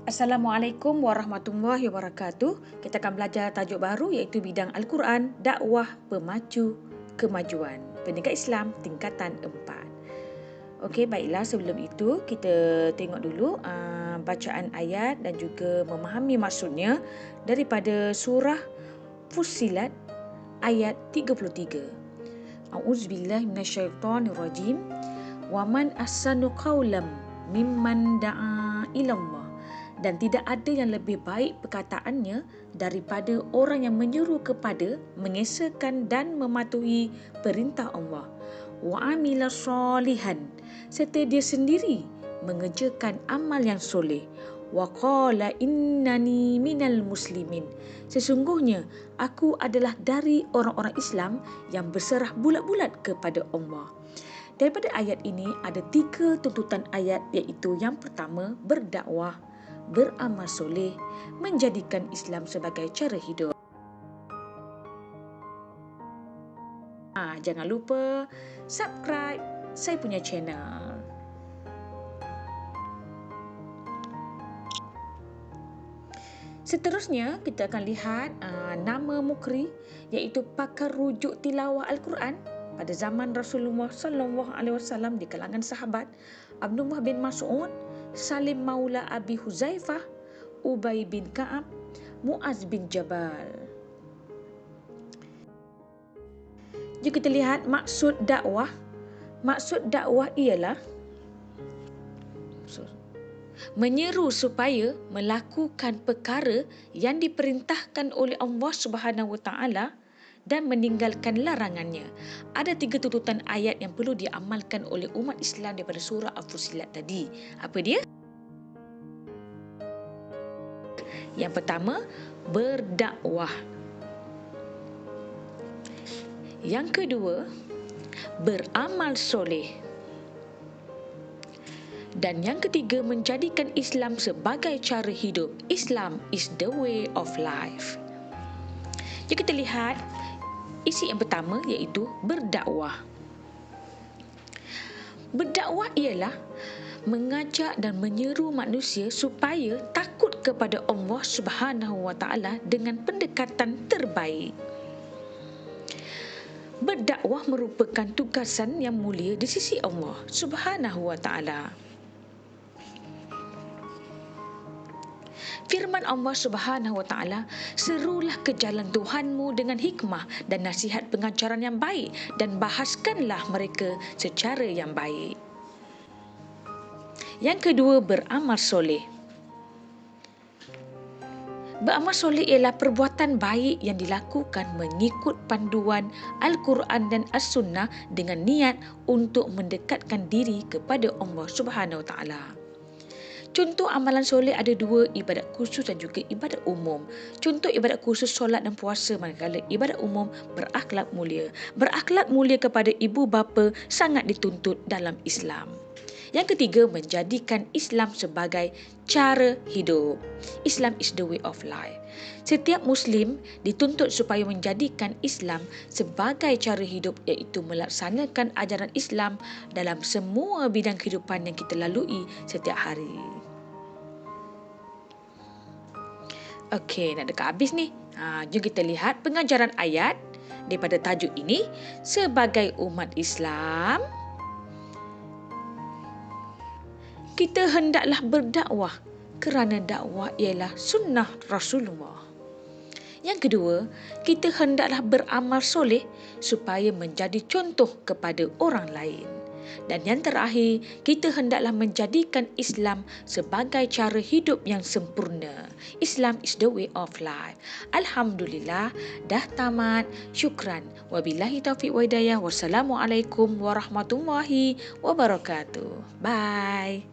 Assalamualaikum warahmatullahi wabarakatuh. Kita akan belajar tajuk baru iaitu bidang Al-Quran, dakwah pemacu kemajuan. Pendidikan Islam tingkatan 4. Okey, baiklah, sebelum itu kita tengok dulu bacaan ayat dan juga memahami maksudnya daripada surah Fussilat ayat 33. A'udzubillahi minasyaitonirrajim. Wa man ahsanu qawlan mimman da'a ilallah. Dan tidak ada yang lebih baik perkataannya daripada orang yang menyeru kepada mengesahkan dan mematuhi perintah Allah. Wa amila solihan, serta dia sendiri mengerjakan amal yang soleh. Wa qala innani minal muslimin, sesungguhnya aku adalah dari orang-orang Islam yang berserah bulat-bulat kepada Allah. Daripada ayat ini ada 3 tuntutan ayat, iaitu yang pertama, berdakwah, beramal soleh, menjadikan Islam sebagai cara hidup. Jangan lupa subscribe saya punya channel. Seterusnya kita akan lihat nama mukri, iaitu pakar rujuk tilawah Al-Quran pada zaman Rasulullah SAW di kalangan sahabat Abdullah bin Mas'ud, Salim Maula Abi Huzaifah, Ubay bin Ka'ab, Muaz bin Jabal. Jika kita lihat maksud dakwah ialah menyeru supaya melakukan perkara yang diperintahkan oleh Allah Subhanahu Wa Taala dan meninggalkan larangannya. Ada 3 tuntutan ayat yang perlu diamalkan oleh umat Islam daripada surah Al-Fussilat tadi. Apa dia? Yang pertama, berdakwah. Yang kedua, beramal soleh. Dan yang ketiga, menjadikan Islam sebagai cara hidup. Islam is the way of life. Jika kita lihat isi yang pertama, iaitu berdakwah. Berdakwah ialah mengajak dan menyeru manusia supaya takut kepada Allah Subhanahu Wa Taala dengan pendekatan terbaik. Berdakwah merupakan tugasan yang mulia di sisi Allah Subhanahu Wa Taala. Firman Allah Subhanahu Wa Taala, serulah ke jalan Tuhanmu dengan hikmah dan nasihat pengajaran yang baik dan bahaskanlah mereka secara yang baik. Yang kedua, beramal soleh. Beramal soleh ialah perbuatan baik yang dilakukan mengikut panduan Al-Quran dan As-Sunnah dengan niat untuk mendekatkan diri kepada Allah Subhanahu Wa Taala. Contoh amalan soleh ada 2, ibadat khusus dan juga ibadat umum. Contoh ibadat khusus solat dan puasa, manakala ibadat umum berakhlak mulia. Berakhlak mulia kepada ibu bapa sangat dituntut dalam Islam. Yang ketiga, menjadikan Islam sebagai cara hidup. Islam is the way of life. Setiap Muslim dituntut supaya menjadikan Islam sebagai cara hidup, iaitu melaksanakan ajaran Islam dalam semua bidang kehidupan yang kita lalui setiap hari. Okey, nak dekat habis ni. Jom kita lihat pengajaran ayat daripada tajuk ini. Sebagai umat Islam, kita hendaklah berdakwah kerana dakwah ialah sunnah Rasulullah. Yang kedua, kita hendaklah beramal soleh supaya menjadi contoh kepada orang lain. Dan yang terakhir, kita hendaklah menjadikan Islam sebagai cara hidup yang sempurna. Islam is the way of life. Alhamdulillah, dah tamat. Syukran. Wabillahi taufiq wa hidayah. Wassalamualaikum warahmatullahi wabarakatuh. Bye.